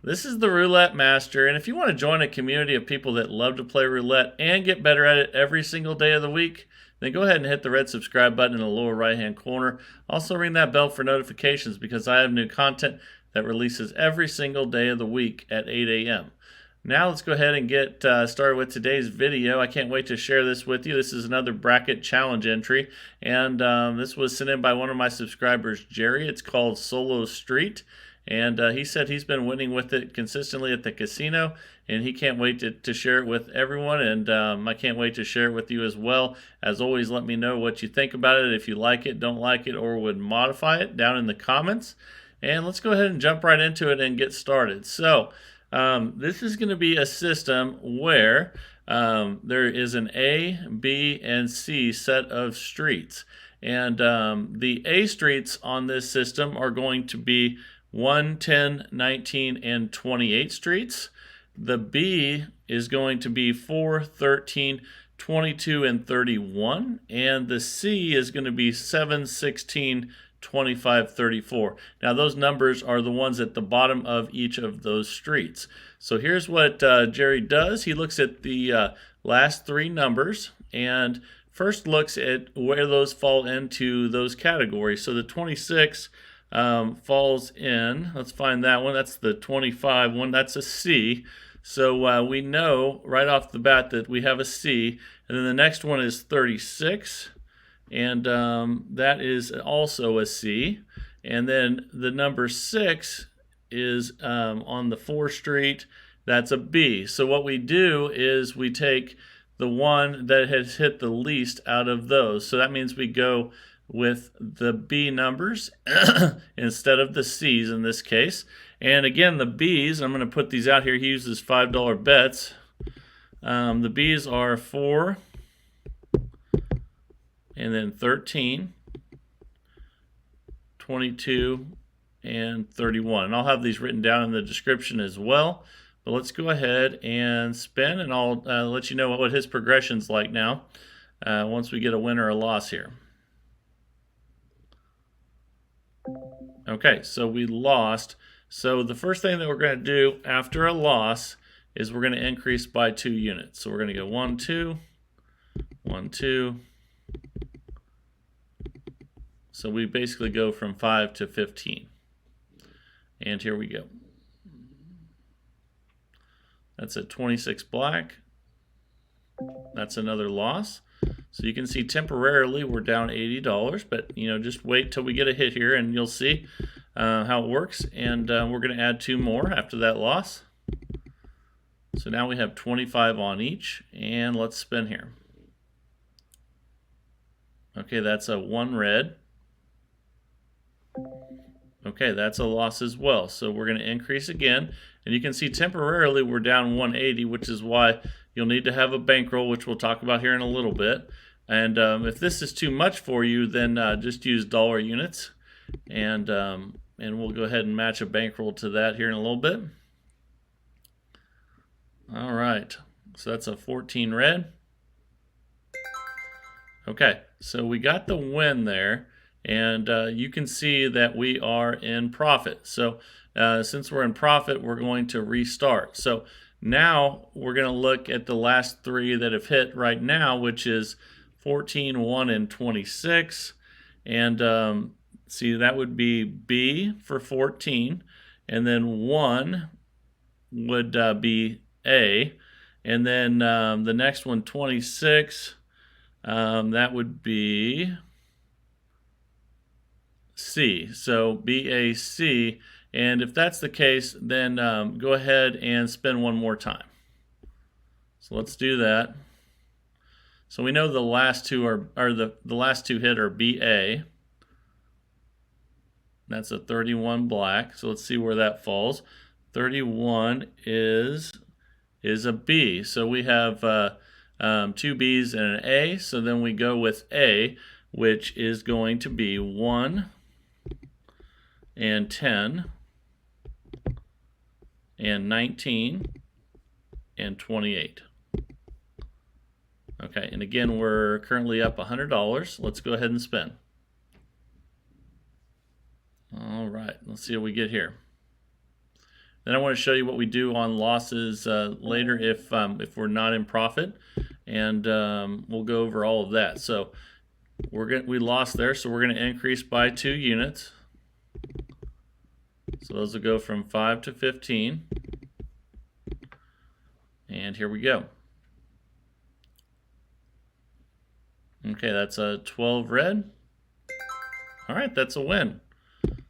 This is the Roulette Master, and if you want to join a community of people that love to play roulette and get better at it every single day of the week, then go ahead and hit the red subscribe button in the lower right-hand corner. Also ring that bell for notifications because I have new content that releases every single day of the week at 8 a.m. Now let's go ahead and get started with today's video. I can't wait to share this with you. This is another bracket challenge entry, and this was sent in by one of my subscribers, Jerry. It's called Solo Street. And he said he's been winning with it consistently at the casino, and he can't wait to share it with everyone, and I can't wait to share it with you as well. As always, let me know what you think about it, if you like it, don't like it, or would modify it down in the comments. And let's go ahead and jump right into it and get started. So this is going to be a system where there is an A, B, and C set of streets. And the A streets on this system are going to be 1, 10, 19, and 28 streets. The B is going to be 4, 13, 22, and 31. And the C is going to be 7, 16, 25, 34. Now those numbers are the ones at the bottom of each of those streets. So here's what Jerry does. He looks at the last three numbers and first looks at where those fall into those categories. So the 26 falls in. Let's find that one. That's the 25 one. That's a C. So we know right off the bat that we have a C. And then the next one is 36. And that is also a C. And then the number 6 is on the 4th Street. That's a B. So what we do is we take the one that has hit the least out of those. So that means we go with the B numbers instead of the C's in this case. And again, the B's, I'm going to put these out here. He uses $5 bets. The B's are 4, and then 13, 22, and 31. And I'll have these written down in the description as well. But let's go ahead and spin, and I'll let you know what his progression's like now once we get a win or a loss here. Okay, so we lost. So the first thing that we're going to do after a loss is we're going to increase by 2 units. So we're going to go 1, 2, 1, 2. So we basically go from 5 to 15. And here we go. That's a 26 black. That's another loss. So you can see temporarily we're down $80, but just wait till we get a hit here and you'll see how it works. And we're going to add 2 more after that loss. So now we have 25 on each, and let's spin here. Okay, that's a 1 red. Okay, that's a loss as well. So we're going to increase again, and you can see temporarily we're down 180, which is why you'll need to have a bankroll, which we'll talk about here in a little bit. And if this is too much for you, then just use dollar units, and we'll go ahead and match a bankroll to that here in a little bit. All right, so that's a 14 red. Okay, so we got the win there, and you can see that we are in profit. So since we're in profit, we're going to restart. So now we're going to look at the last 3 that have hit right now, which is 14, 1, and 26. And see, that would be B for 14. And then 1 would be A. And then the next one, 26, that would be C. So BAC. And if that's the case, then go ahead and spin one more time. So let's do that. So we know the last two the last 2 hit are BA. That's a 31 black. So let's see where that falls. 31 is a B. So we have 2 B's and an A. So then we go with A, which is going to be 1 and 10 and 19 and 28. Okay, and again, we're currently up $100. Let's go ahead and spin. All right, let's see what we get here. Then I want to show you what we do on losses later if we're not in profit, and we'll go over all of that. So we lost there, so we're going to increase by 2 units. So those will go from 5 to 15. And here we go. Okay, that's a 12 red. All right, that's a win.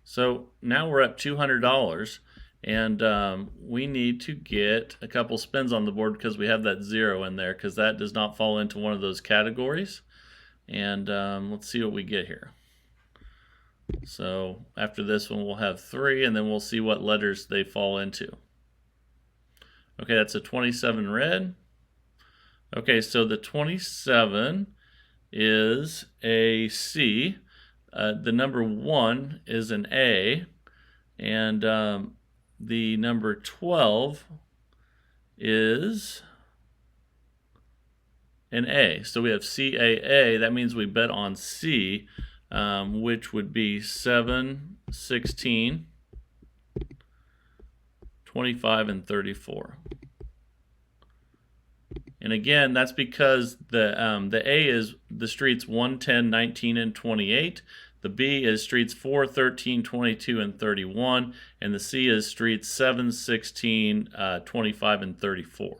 So now we're up $200, and we need to get a couple spins on the board because we have that 0 in there, because that does not fall into one of those categories. And let's see what we get here. So after this one, we'll have 3, and then we'll see what letters they fall into. Okay, that's a 27 red. Okay, so the 27 is a C. The number 1 is an A. And the number 12 is an A. So we have CAA. That means we bet on C, which would be 7, 16, 25, and 34. And again, that's because the A is the streets 1, 10, 19, and 28. The B is streets 4, 13, 22, and 31. And the C is streets 7, 16, 25, and 34.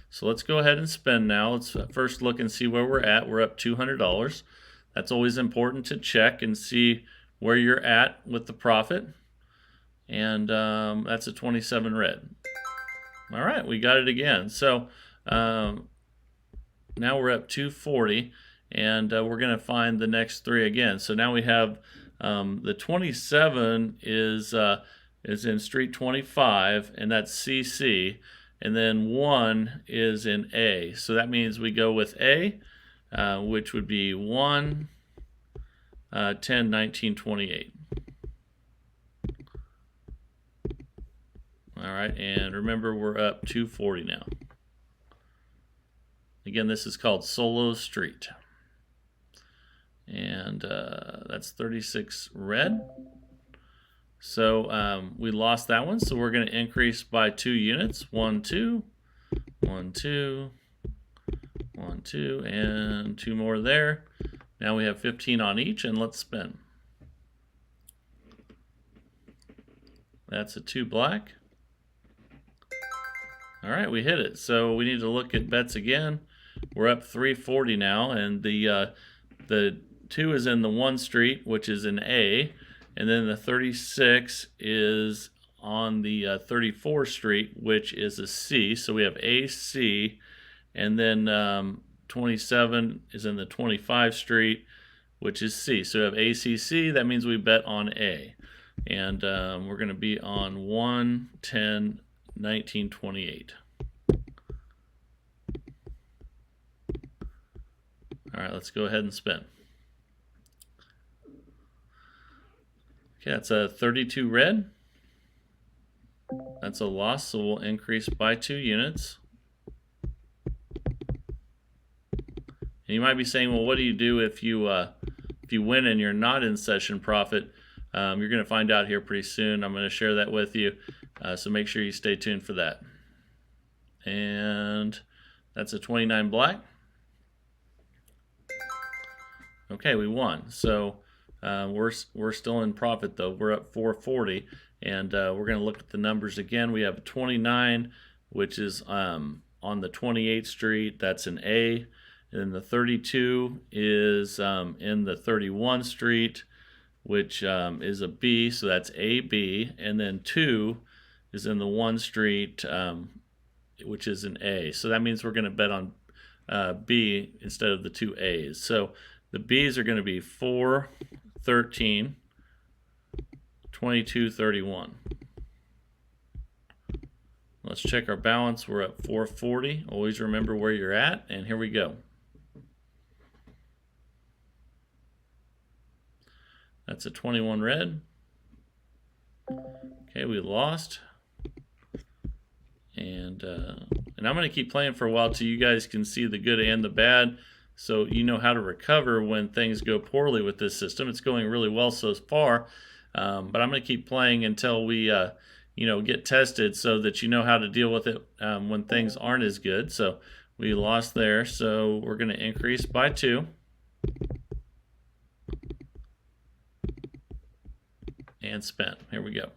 So let's go ahead and spend now. Let's first look and see where we're at. We're up $200. That's always important to check and see where you're at with the profit. And that's a 27 red. All right, we got it again. So now we're up 240, and we're going to find the next 3 again. So now we have the 27 is in street 25, and that's CC, and then 1 is in A. So that means we go with A, which would be 1, 10, 19, 28. All right, and remember we're up 240 now. Again, this is called Solo Street. And that's 36 red. So we lost that one, so we're going to increase by 2 units. 1, 2, 1, 2, 1, 2, and 2 more there. Now we have 15 on each, and let's spin. That's a 2 black. All right, we hit it. So we need to look at bets again. We're up 340 now, and the 2 is in the 1 street, which is an A, and then the 36 is on the 34 street, which is a C. So we have AC, and then 27 is in the 25 street, which is C. So we have ACC. That means we bet on A, and we're going to be on 1, 10, 19, 28. All right, let's go ahead and spin. Okay, that's a 32 red. That's a loss, so we'll increase by 2 units. And you might be saying, well, what do you do if you win and you're not in session profit? You're going to find out here pretty soon. I'm going to share that with you, so make sure you stay tuned for that. And that's a 29 black. Okay, we won. So we're still in profit though. We're up 440, and we're going to look at the numbers again. We have a 29, which is on the 28th street. That's an A. And then the 32 is in the 31 street, which is a B. So that's AB. And then 2 is in the 1 street, which is an A. So that means we're going to bet on B instead of the 2 A's. So the B's are going to be 4, 13, 22, 31. Let's check our balance. We're at 440. Always remember where you're at, and here we go. That's a 21 red. Okay, we lost. And I'm going to keep playing for a while till you guys can see the good and the bad, so you know how to recover when things go poorly with this system. It's going really well so far, but I'm going to keep playing until we get tested so that you know how to deal with it when things aren't as good. So we lost there, so we're going to increase by 2. And spin. Here we go.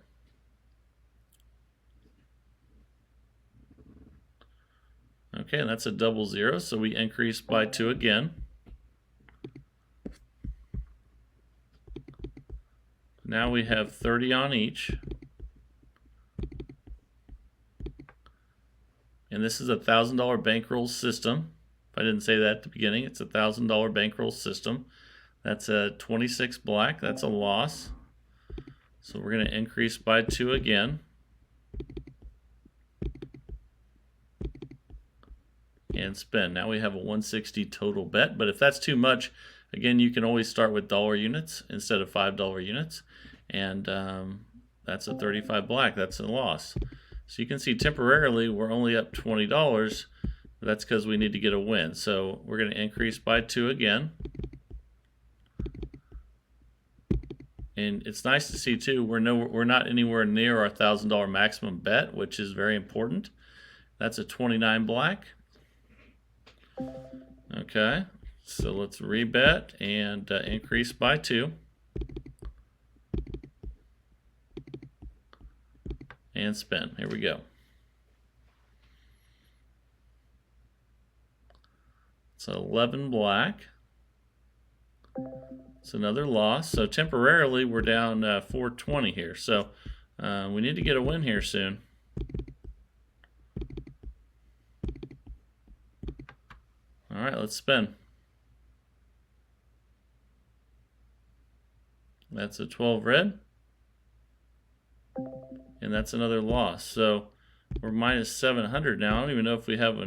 Okay, and that's a double 0, so we increase by 2 again. Now we have 30 on each. And this is a $1,000 bankroll system. If I didn't say that at the beginning, it's a $1,000 bankroll system. That's a 26 black. That's a loss. So we're going to increase by 2 again. And spin. Now we have a 160 total bet. But if that's too much, again, you can always start with dollar units instead of $5 units. And that's a 35 black. That's a loss. So you can see temporarily we're only up $20. But that's because we need to get a win. So we're going to increase by 2 again. And it's nice to see too, we're not anywhere near our $1,000 maximum bet, which is very important. That's a 29 black. Okay, so let's rebet and increase by 2. And spin. Here we go. It's 11 black. It's another loss. So temporarily we're down 420 here. So we need to get a win here soon. All right, let's spin. That's a 12 red. And that's another loss. So we're minus 700 now. I don't even know if we have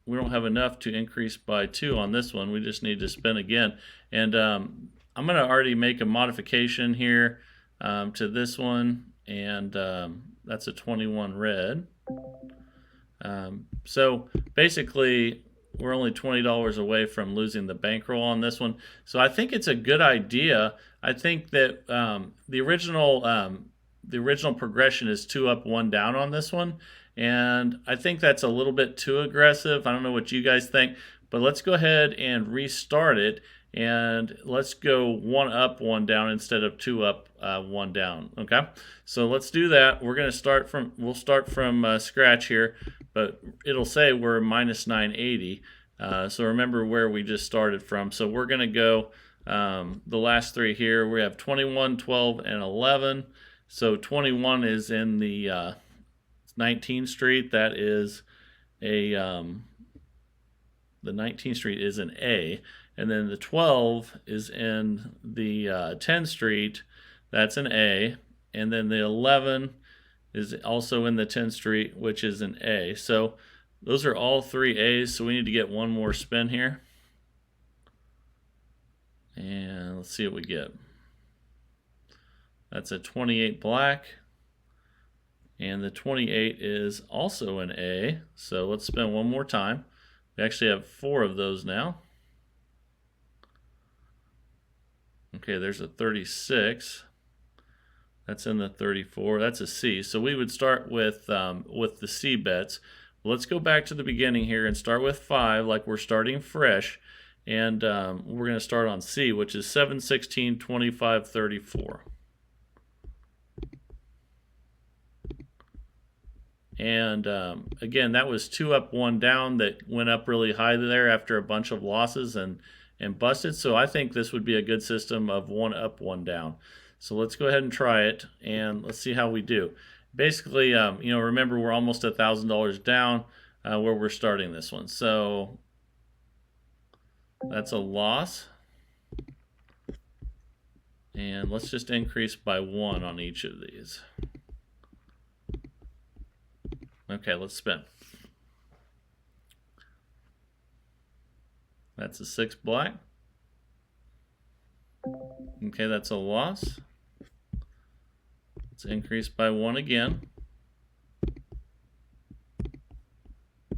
we don't have enough to increase by 2 on this one. We just need to spin again. And I'm going to already make a modification here to this one. And that's a 21 red. So basically, we're only $20 away from losing the bankroll on this one. So I think it's a good idea. I think that the original progression is 2 up, 1 down on this one. And I think that's a little bit too aggressive. I don't know what you guys think, but let's go ahead and restart it. And let's go 1 up, 1 down instead of 2 up, 1 down. Okay, so let's do that. We're going to start from, we'll start from scratch here, but it'll say we're minus 980. So remember where we just started from. So we're going to go the last 3 here. We have 21, 12, and 11. So 21 is in the 19th Street. That is a the 19th Street is an A. And then the 12 is in the 10th Street. That's an A. And then the 11 is also in the 10th Street, which is an A. So those are all 3 A's. So we need to get one more spin here. And let's see what we get. That's a 28 black. And the 28 is also an A. So let's spin one more time. We actually have 4 of those now. Okay, there's a 36. That's in the 34. That's a C. So we would start with the C bets. Let's go back to the beginning here and start with 5, like we're starting fresh. And we're going to start on C, which is 7, 16, 25, 34. And again, that was 2 up, 1 down that went up really high there after a bunch of losses and busted. So I think this would be a good system of 1 up, 1 down. So let's go ahead and try it, and let's see how we do. Basically, remember we're almost $1,000 down where we're starting this one. So that's a loss. And let's just increase by 1 on each of these. Okay, let's spin. That's a 6 black. Okay, that's a loss. Let's increase by 1 again.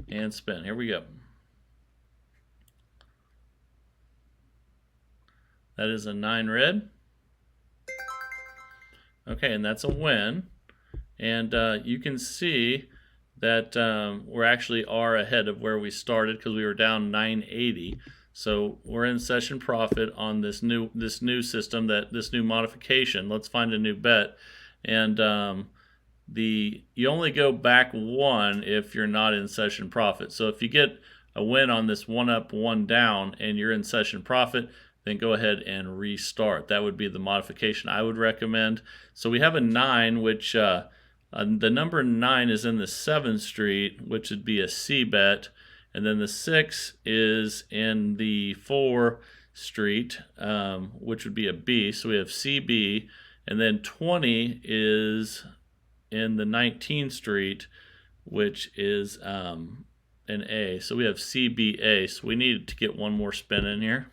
And spin. Here we go. That is a 9 red. Okay, and that's a win. And you can see that we actually are ahead of where we started because we were down 980. So we're in session profit on this new system, this new modification. Let's find a new bet, and you only go back one if you're not in session profit. So if you get a win on this one up, one down, and you're in session profit, then go ahead and restart. That would be the modification I would recommend. So we have a 9, which the number 9 is in the 7th street, which would be a C bet. And then the 6 is in the 4th street, which would be a B. So we have CB. And then 20 is in the 19th street, which is an A. So we have CBA. So we need to get one more spin in here.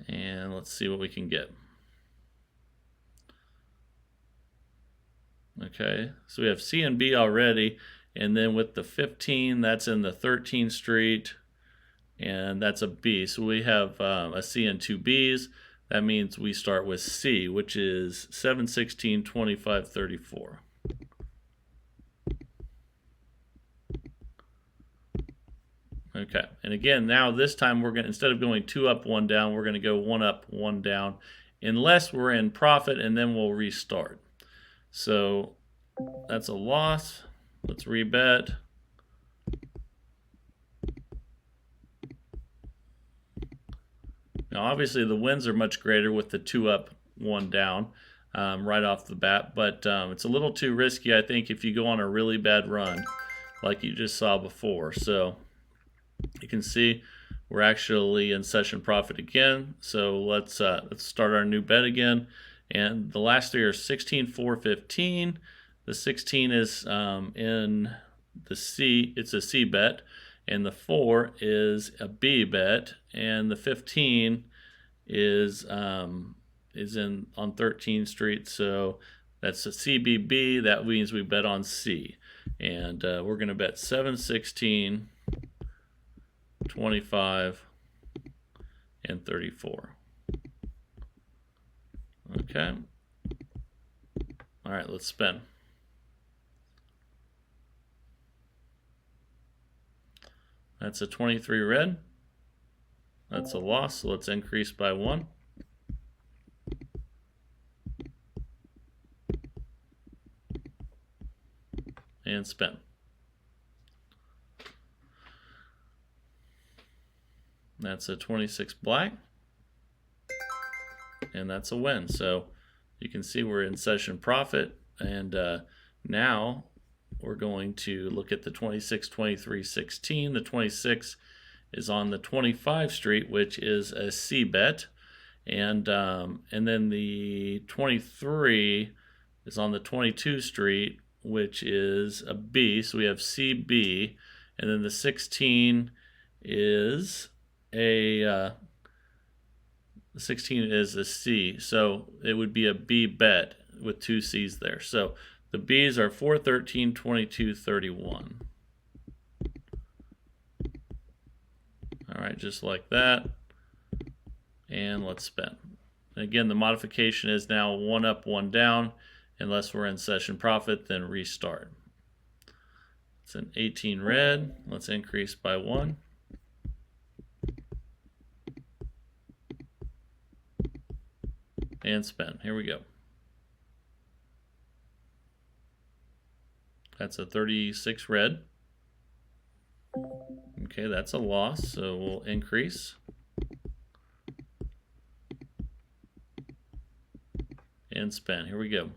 And let's see what we can get. Okay, so we have C and B already, and then with the 15, that's in the 13th street, and that's a B. So we have a C and two Bs. That means we start with C, which is 7, 16, 25, 34. Okay, and again, now this time we're going to, instead of going 2 up, 1 down, we're going to go 1 up, 1 down, unless we're in profit, and then we'll restart. So that's a loss. Let's rebet. Now, obviously, the wins are much greater with the 2 up, 1 down right off the bat, but it's a little too risky, I think, if you go on a really bad run like you just saw before. So you can see we're actually in session profit again. So let's start our new bet again. And the last three are 16, 4, 15. The 16 is in the C. It's a C bet. And the 4 is a B bet. And the 15 is in on 13th Street. So that's a CBB. That means we bet on C. And we're going to bet 7, 16, 25, and 34. Okay. All right, let's spin. That's a 23 red. That's a loss, so let's increase by 1. And spin. That's a 26 black. And that's a win. So you can see we're in session profit. And now we're going to look at the 26, 23, 16. The 26 is on the 25 street, which is a C bet. And then the 23 is on the 22 street, which is a B. So we have CB. And then the 16 is a 16 is a C, so it would be a B bet with 2 C's there. So the B's are 4, 13, 22, 31. All right, just like that. And let's spin. Again, the modification is now 1 up, 1 down. Unless we're in session profit, then restart. It's an 18 red. Let's increase by 1. And spin. Here we go. That's a 36 red. Okay, that's a loss, so we'll increase. And spin. Here we go.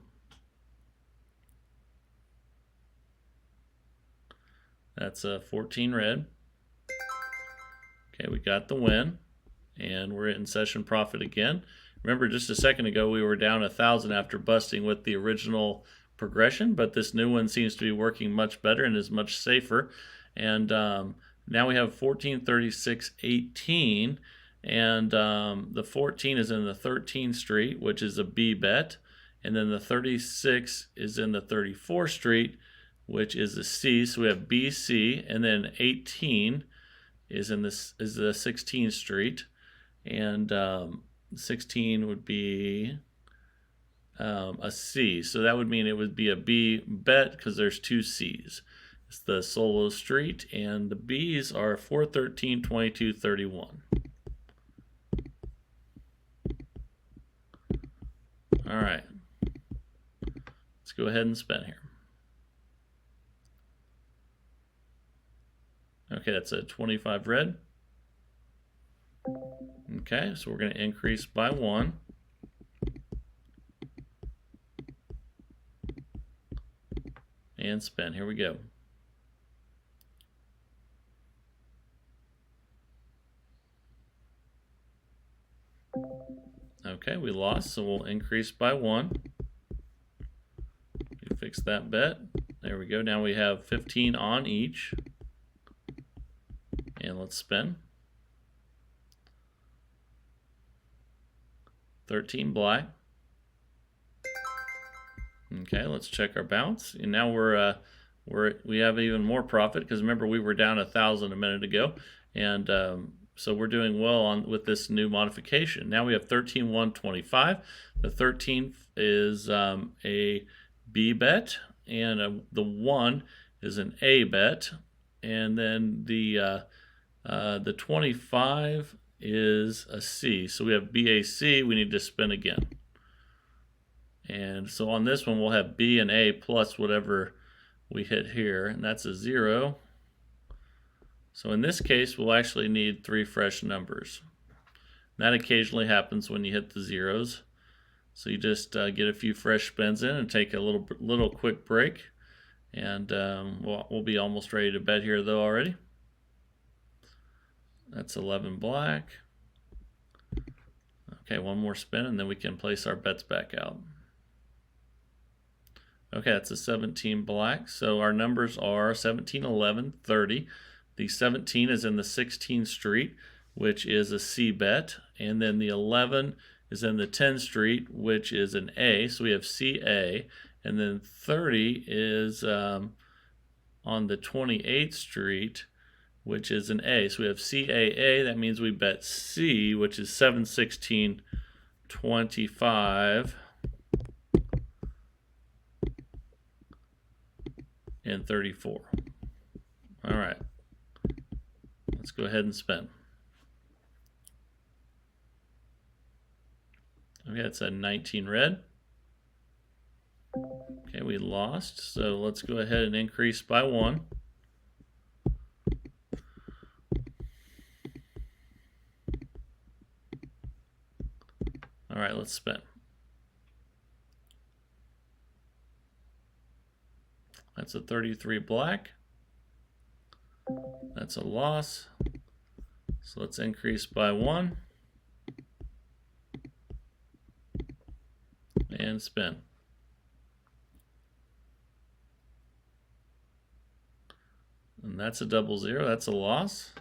That's a 14 red. Okay, we got the win. And we're in session profit again. Remember, just a second ago, we were down 1,000 after busting with the original progression, but this new one seems to be working much better and is much safer. And now we have 14, 36, 18, and the 14 is in the 13th street, which is a B bet, and then the 36 is in the 34th street, which is a C. So we have BC, and then 18 is in this is the 16th street, and 16 would be a C. So that would mean it would be a B bet because there's two C's. It's the solo street, and the B's are 4, 13, 22, 31. All right. Let's go ahead and spin here. Okay, that's a 25 red. Okay, so we're going to increase by 1. And spin. Here we go. Okay, we lost, so we'll increase by 1. We fix that bet. There we go. Now we have 15 on each. And let's spin. 13 black. Okay, let's check our bounce. And now we have even more profit because remember we were down 1,000 a minute ago, and so we're doing well with this new modification. Now we have 13, 1, 25. The 13 is a B bet, and the 1 is an A bet, and then the 25 is a C. So we have BAC. We need to spin again. And so on this one, we'll have B and A plus whatever we hit here, and that's a 0. So in this case, we'll actually need 3 fresh numbers. That occasionally happens when you hit the zeros. So you just get a few fresh spins in and take a little quick break. And we'll be almost ready to bet here though already. That's 11 black. Okay, one more spin and then we can place our bets back out. Okay, that's a 17 black. So our numbers are 17, 11, 30. The 17 is in the 16th street, which is a C bet. And then the 11 is in the 10th street, which is an A. So we have CA. And then 30 is on the 28th street, which is an A. So we have CAA. That means we bet C, which is 7, 16, 25. And 34. All right. Let's go ahead and spin. Okay, it's a 19 red. Okay, we lost. So let's go ahead and increase by 1. All right, let's spin. That's a 33 black. That's a loss. So let's increase by 1. And spin. And that's a double 0. That's a loss.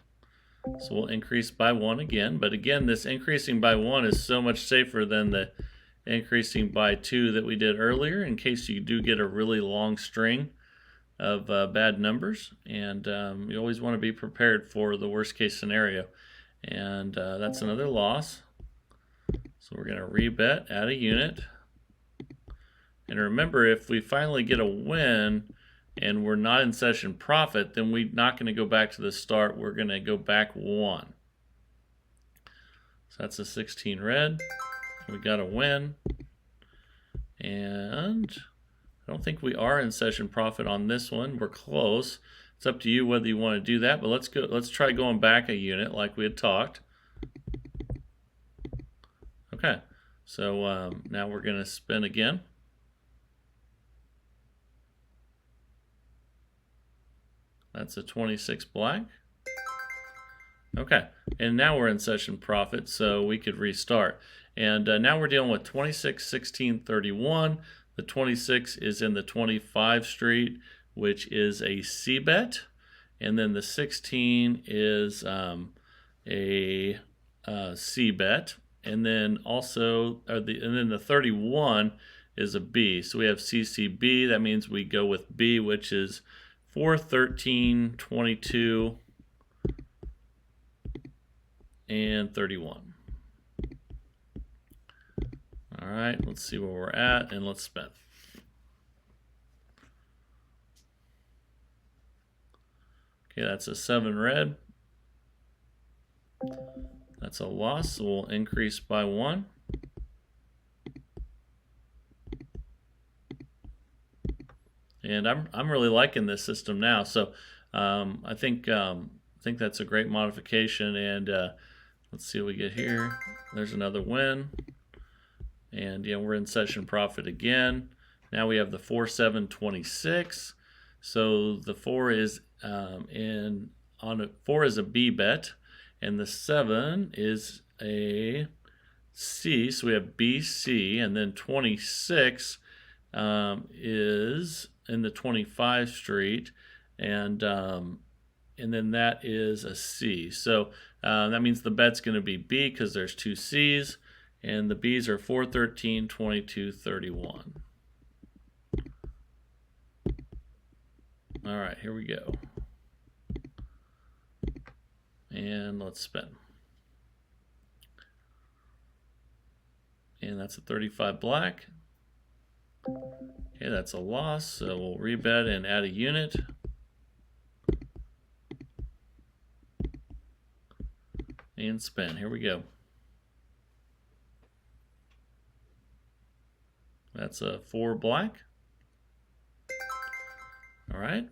So we'll increase by 1 again. But again, this increasing by 1 is so much safer than the increasing by 2 that we did earlier in case you do get a really long string of bad numbers. And you always want to be prepared for the worst case scenario. And that's another loss. So we're going to rebet, add a unit. And remember, if we finally get a win and we're not in session profit, then we're not going to go back to the start. We're going to go back 1. So that's a 16 red. We got a win. And I don't think we are in session profit on this one. We're close. It's up to you whether you want to do that, but let's try going back a unit like we had talked. Okay, so now we're going to spin again. That's a 26 black. Okay, and now we're in session profit, so we could restart. And now we're dealing with 26, 16, 31. The 26 is in the 25 street, which is a C bet. And then the 16 is a C bet. And then also, and then the 31 is a B. So we have CCB. That means we go with B, which is 4, 13, 22, and 31. All right, let's see where we're at, and let's spin. Okay, that's a 7 red. That's a loss, so we'll increase by 1. And I'm really liking this system now. So I think that's a great modification. And let's see what we get here. There's another win. And yeah, we're in session profit again. Now we have the 4-7-26. So the 4 is four is a B bet, and the 7 is a C. So we have B, C, and then 26 is in the 25 street, and then that is a C. So that means the bet's going to be B because there's 2 C's, and the B's are 4, 13, 22, 31. All right, here we go. And let's spin. And that's a 35 black. Okay, that's a loss, so we'll rebet and add a unit. And spin. Here we go. That's a 4 black. All right,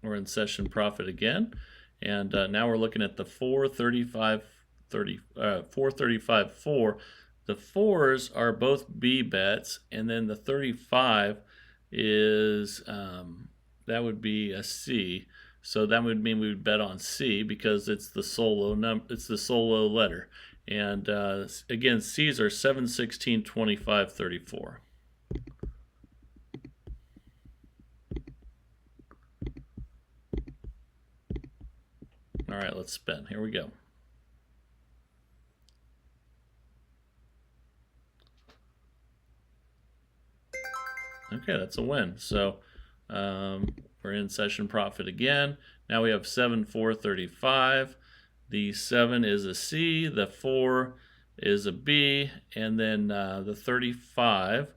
we're in session profit again, and now we're looking at the 4, 35, 30, 4, 35, 4. The 4s are both B bets, and then the 35 is that would be a C. So that would mean we would bet on C because it's the solo it's the solo letter. And again, C's are 7, 16, 25, 34. All right, let's spin. Here we go. Okay, that's a win. So we're in session profit again. Now we have 7, 4, 35. The 7 is a C, the 4 is a B, and then the 35,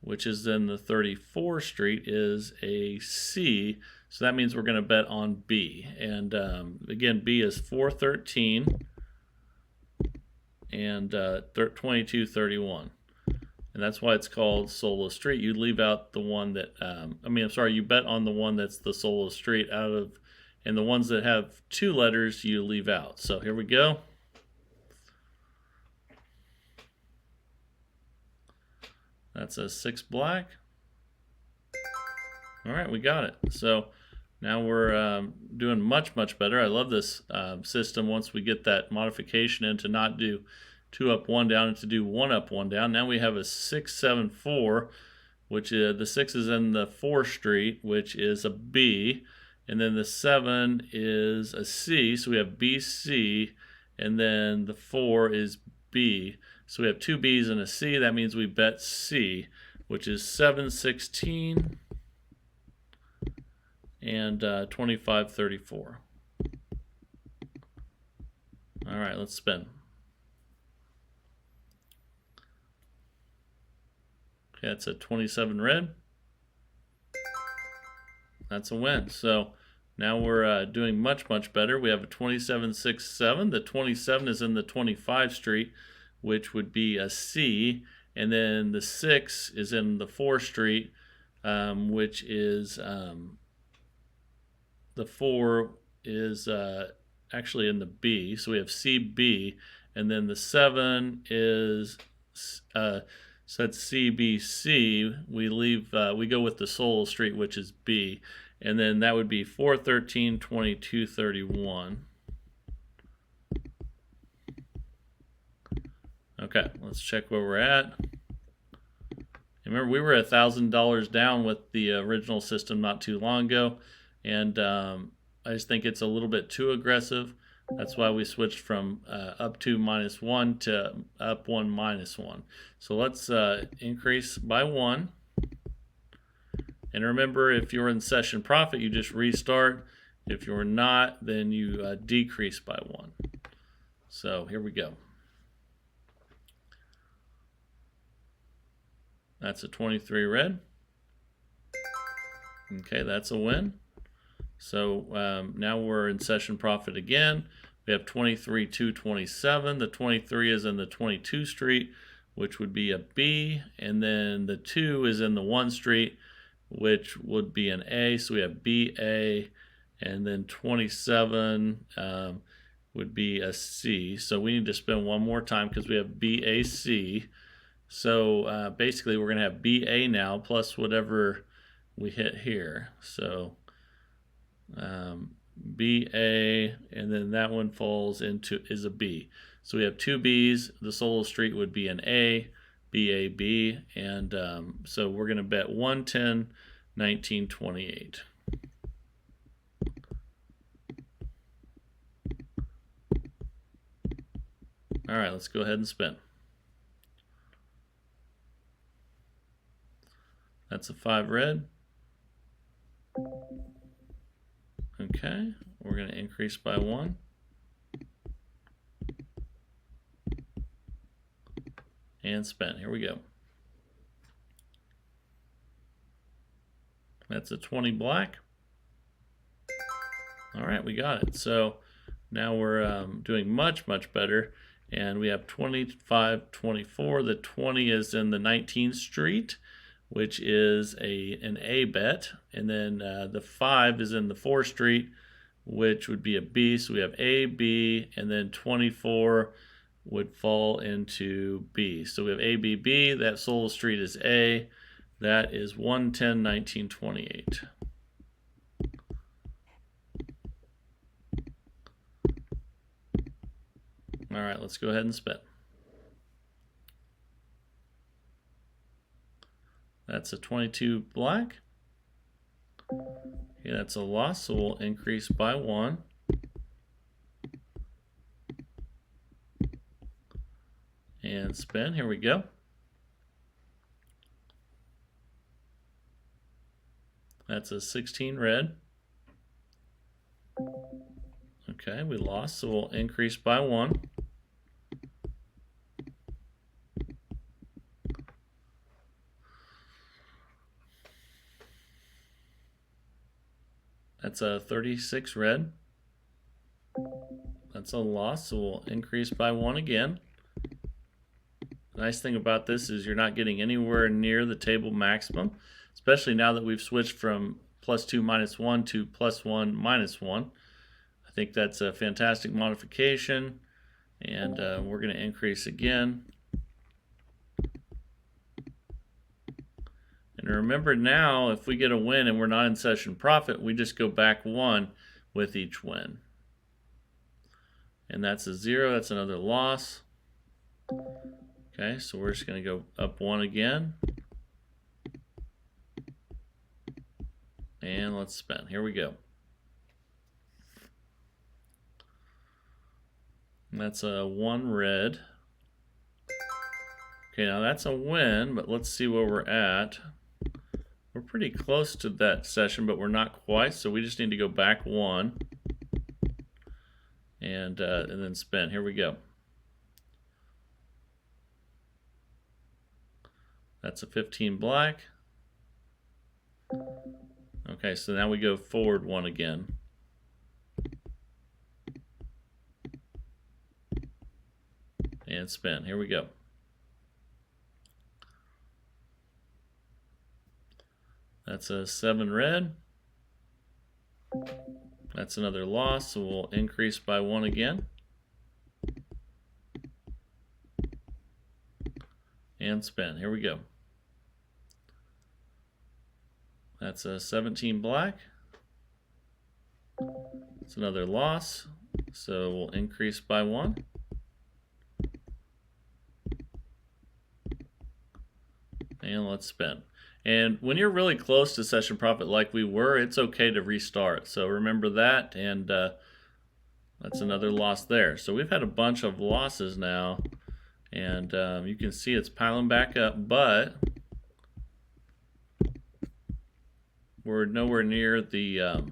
which is in the 34th street, is a C. So that means we're going to bet on B. And again, B is 4, 13 and 22, 31. And that's why it's called solo street. You leave out the one that, you bet on the one that's the solo street and the ones that have 2 letters you leave out. So here we go. That's a 6 black. All right, we got it. So now we're doing much, much better. I love this system once we get that modification in to not do 2 up, 1 down, and to do 1 up, 1 down. Now we have a 6, 7, 4, which is the 6 is in the 4th street, which is a B, and then the 7 is a C. So we have B, C, and then the 4 is B. So we have 2 B's and a C. That means we bet C, which is 7, 16, and 25, 34. All right, let's spin. Okay, that's a 27 red. That's a win. So now we're doing much, much better. We have a 27, 6, 7. The 27 is in the 25 street, which would be a C. And then the 6 is in the 4th street, which is the 4 is actually in the B. So we have CB. And then the 7 is... so that's CBC. We go with the solo street, which is B, and then that would be 4, 13, 22, 31. Okay, let's check where we're at. Remember, we were $1,000 down with the original system not too long ago, and I just think it's a little bit too aggressive. That's why we switched from up 2 -1 to up 1 -1. So let's increase by 1. And remember, if you're in session profit, you just restart. If you're not, then you decrease by 1. So here we go. That's a 23 red. Okay, that's a win. So now we're in session profit again. We have 23, 227. The 23 is in the 22 street, which would be a B. And then the 2 is in the 1 street, which would be an A. So we have BA. And then 27 would be a C. So we need to spin one more time because we have BAC. So basically we're going to have BA now plus whatever we hit here. So BA, and then that one falls into is a B. So we have two B's. The solo street would be an A, BAB, and so we're going to bet 110, 19, 28. All right, let's go ahead and spin. That's a 5 red. Okay, we're going to increase by 1. And spin. Here we go. That's a 20 black. All right, we got it. So now we're doing much, much better. And we have 25, 24. The 20 is in the 19th street, which is an A bet. And then the 5 is in the 4th street, which would be a B. So we have A, B, and then 24 would fall into B. So we have A, B, B. That solo street is A. That is 110, 19, 28. All right, let's go ahead and spin. That's a 22 black. Okay, that's a loss, so we'll increase by 1. And spin. Here we go. That's a 16 red. Okay, we lost, so we'll increase by 1. That's a 36 red. That's a loss, so we'll increase by 1 again. The nice thing about this is you're not getting anywhere near the table maximum, especially now that we've switched from +2 -1 to +1 -1. I think that's a fantastic modification, and we're going to increase again. And remember now, if we get a win and we're not in session profit, we just go back 1 with each win. And that's a 0, that's another loss. Okay, so we're just going to go up 1 again. And let's spin. Here we go. And that's a 1 red. Okay, now that's a win, but let's see where we're at. We're pretty close to that session, but we're not quite, so we just need to go back 1 and then spin. Here we go. That's a 15 black. Okay, so now we go forward 1 again. And spin. Here we go. That's a 7 red. That's another loss, so we'll increase by 1 again. And spin. Here we go. That's a 17 black. It's another loss, so we'll increase by 1. And let's spin. And when you're really close to session profit like we were, it's okay to restart. So remember that, and that's another loss there. So we've had a bunch of losses now, and you can see it's piling back up, but we're nowhere near the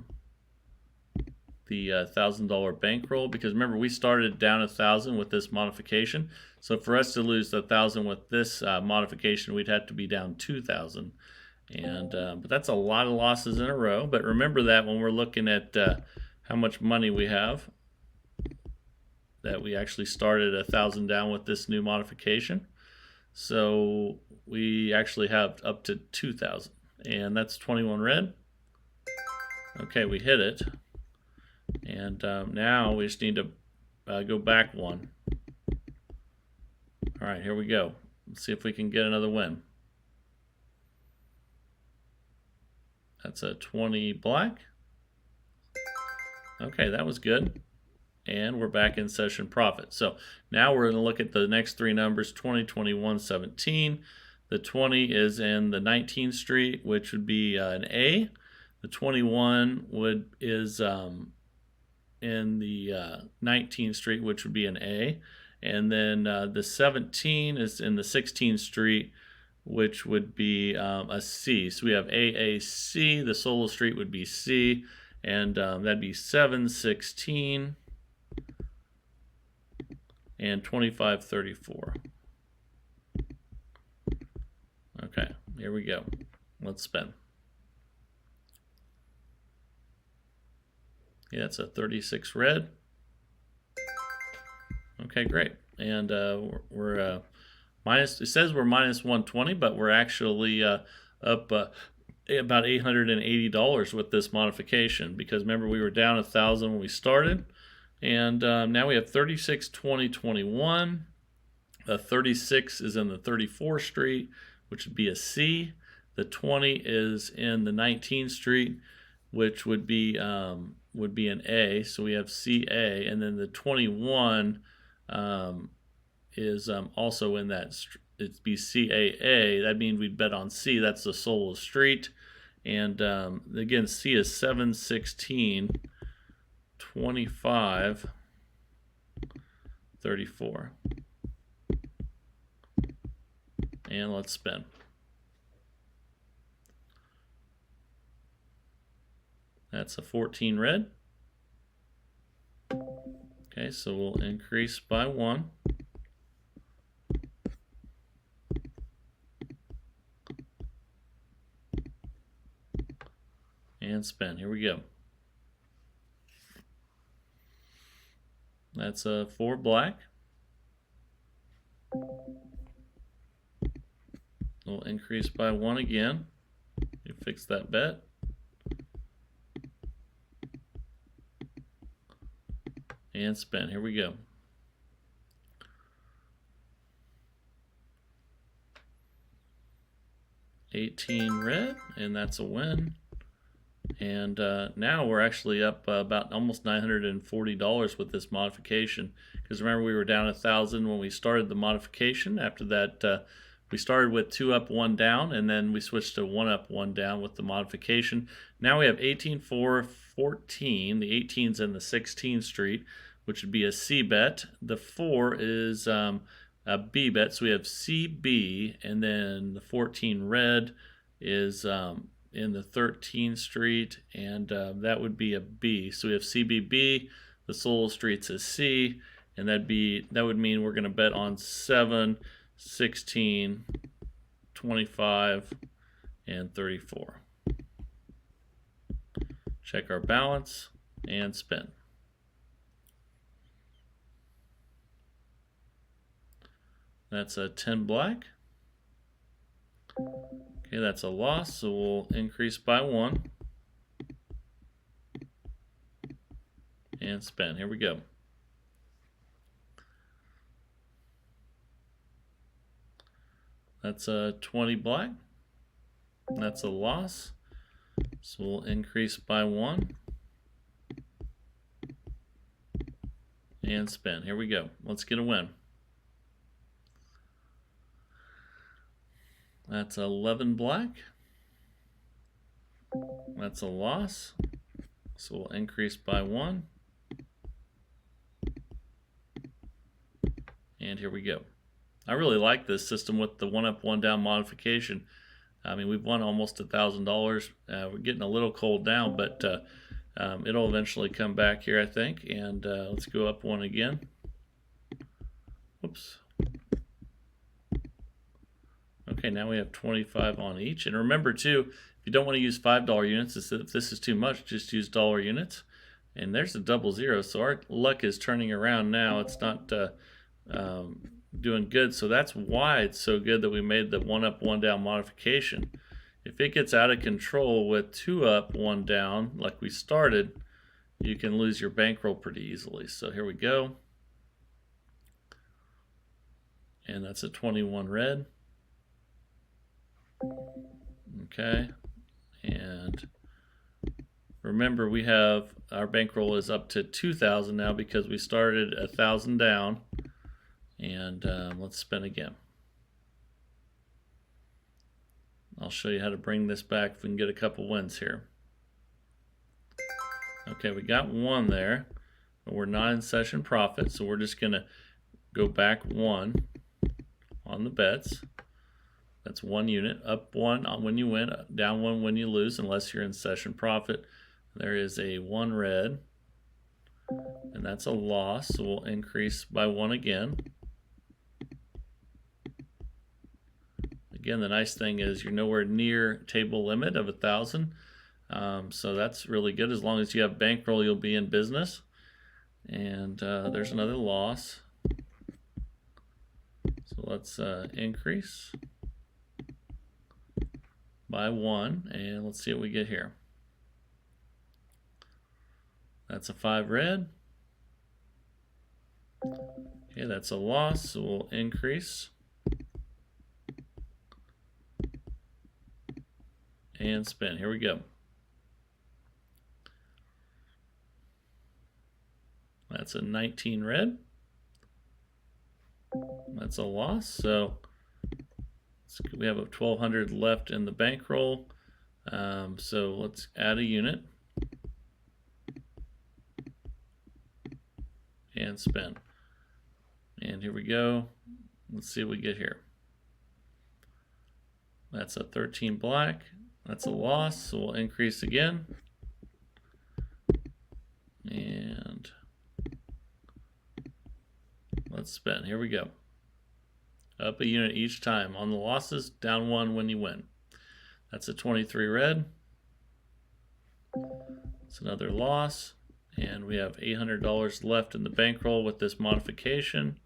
the $1,000 bankroll, because remember we started down 1,000 with this modification. So for us to lose 1,000 with this modification, we'd have to be down 2,000. And but that's a lot of losses in a row. But remember that when we're looking at how much money we have, that we actually started 1,000 down with this new modification. So we actually have up to 2,000, and that's 21 red. Okay, we hit it, and now we just need to go back one. All right, here we go. Let's see if we can get another win. That's a 20 black. Okay, that was good. And we're back in session profit. So now we're going to look at the next three numbers, 20, 21, 17. The 20 is in the 19th street, which would be an A. The 21 is in the 19th street, which would be an A. And then the 17 is in the 16th street, which would be a C. So we have AAC. The solo street would be C, and that'd be 7, 16, and 25, 34. Okay, here we go. Let's spin. Yeah, that's a 36 red. Okay, great. And we're minus. It says we're minus 120, but we're actually up about $880 with this modification, because remember we were down 1,000 when we started, and now we have 36, 20, 21. 36 is in the 34th street, which would be a C. The 20 is in the 19th street, which would be an A. So we have CA, and then the 21 is also in that. It'd be CAA. That means we'd bet on C. That's the solo street, and again, C is 7, 16, 25, 34. And let's spin. That's a 14 red. Okay, so we'll increase by 1. And spin. Here we go. That's a 4 black. We'll increase by 1 again. You fix that bet. And spin. Here we go. $18 red, and that's a win. And now we're actually up about almost $940 with this modification, because remember we were down 1,000 when we started the modification. After that, we started with 2 up, 1 down, and then we switched to 1 up, 1 down with the modification. Now we have 18, 4, 14. The 18's in the 16th street, which would be a C bet. The 4 is a B bet, so we have CB, and then the 14 red is in the 13th street, and that would be a B. So we have CBB. The solo street's a C, and that would mean we're going to bet on 7, 16, 25, and 34. Check our balance and spin. That's a 10 black. Okay, that's a loss, so we'll increase by 1. And spin. Here we go. That's a 20 black. That's a loss, so we'll increase by 1. And spin. Here we go. Let's get a win. That's 11 black. That's a loss, so we'll increase by 1. And here we go. I really like this system with the 1 up, 1 down modification. I mean, we've won almost $1,000. We're getting a little cold down, but It'll eventually come back here, I think, and let's go up one again. Whoops. Okay, now we have 25 on each. And remember too, if you don't want to use $5 units, if this is too much, just use dollar units. And there's a double zero, so our luck is turning around now. It's not doing good, so that's why it's so good that we made the 1 up, 1 down modification. If it gets out of control with 2 up, 1 down, like we started, you can lose your bankroll pretty easily. So here we go. And that's a 21 red. Okay, and remember we have our bankroll is up to 2,000 now because we started 1,000 down. And let's spin again. I'll show you how to bring this back if we can get a couple wins here. Okay, we got 1 there, but we're not in session profit, so we're just gonna go back 1 on the bets. That's 1 unit. Up 1 when you win, down 1 when you lose, unless you're in session profit. There is a 1 red, and that's a loss, so we'll increase by 1 again. Again, the nice thing is you're nowhere near table limit of 1,000, so that's really good. As long as you have bankroll, you'll be in business. And there's another loss. So let's increase by 1, and let's see what we get here. That's a 5 red. Okay, that's a loss, so we'll increase. And spin. Here we go. That's a 19 red. That's a loss. So we have a 1,200 left in the bankroll. So let's add a unit and spin. And here we go. Let's see what we get here. That's a 13 black. That's a loss, so we'll increase again. And let's spin. Here we go. Up a unit each time. On the losses, down 1 when you win. That's a 23 red. It's another loss. And we have $800 left in the bankroll with this modification.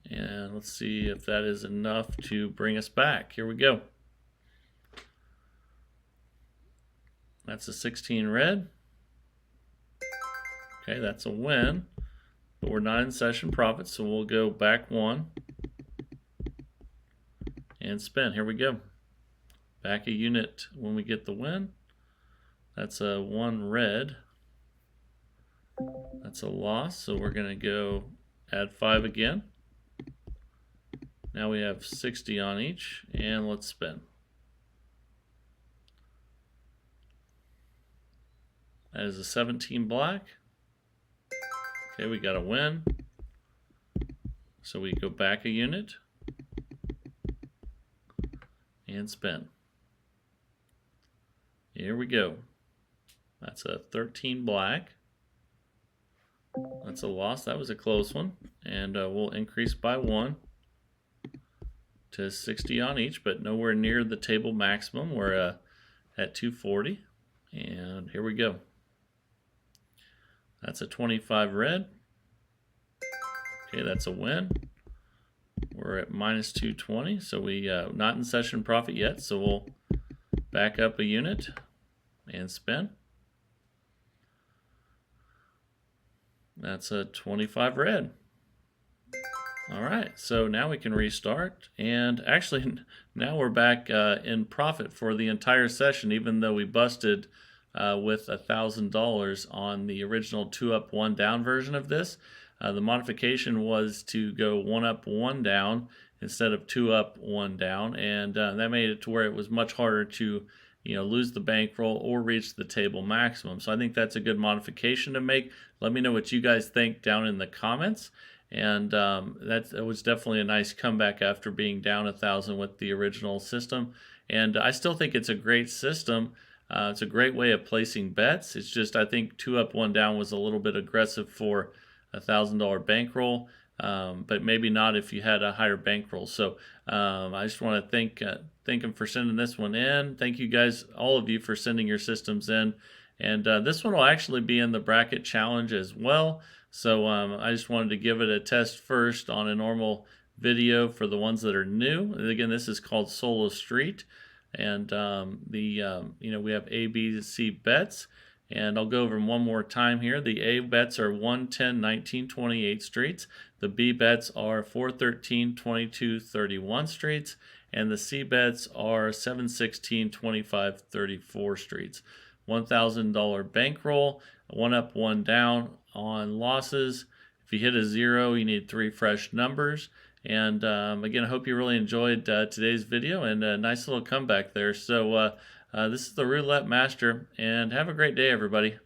And let's see if that is enough to bring us back. Here we go. That's a 16 red. Okay, that's a win. But we're not in session profit, so we'll go back 1 and spin. Here we go. Back a unit when we get the win. That's a 1 red. That's a loss, so we're going to go add 5 again. Now we have 60 on each, and let's spin. That is a 17 black. Okay, we got a win. So we go back a unit and spin. Here we go. That's a 13 black. That's a loss. That was a close one. And we'll increase by 1 to 60 on each, but nowhere near the table maximum. We're at 240. And here we go. That's a 25 red. Okay, that's a win. We're at minus 220, so we not in session profit yet, so we'll back up a unit and spin. That's a 25 red. All right, so now we can restart, and actually now we're back in profit for the entire session, even though we busted with $1,000 on the original 2 up 1 down version of this. The modification was to go 1 up 1 down instead of 2 up 1 down, and that made it to where it was much harder to lose the bankroll or reach the table maximum. So I think that's a good modification to make. Let me know what you guys think down in the comments. And that was definitely a nice comeback after being down 1,000 with the original system. And I still think it's a great system. It's a great way of placing bets. It's just I think 2 up, 1 down was a little bit aggressive for a $1,000 bankroll, but maybe not if you had a higher bankroll. So I just want to thank him for sending this one in. Thank you guys, all of you, for sending your systems in. And this one will actually be in the bracket challenge as well. So I just wanted to give it a test first on a normal video for the ones that are new. And again, this is called Solo Street. And we have A, B, C bets. And I'll go over them one more time here. The A bets are 1, 10, 19, 28 streets. The B bets are 4, 13, 22, 31 streets. And the C bets are 7, 16, 25, 34 streets. $1,000 bankroll, 1 up, 1 down on losses. If you hit a 0, you need 3 fresh numbers. And again, I hope you really enjoyed today's video, and a nice little comeback there. So this is the Roulette Master, and have a great day, everybody.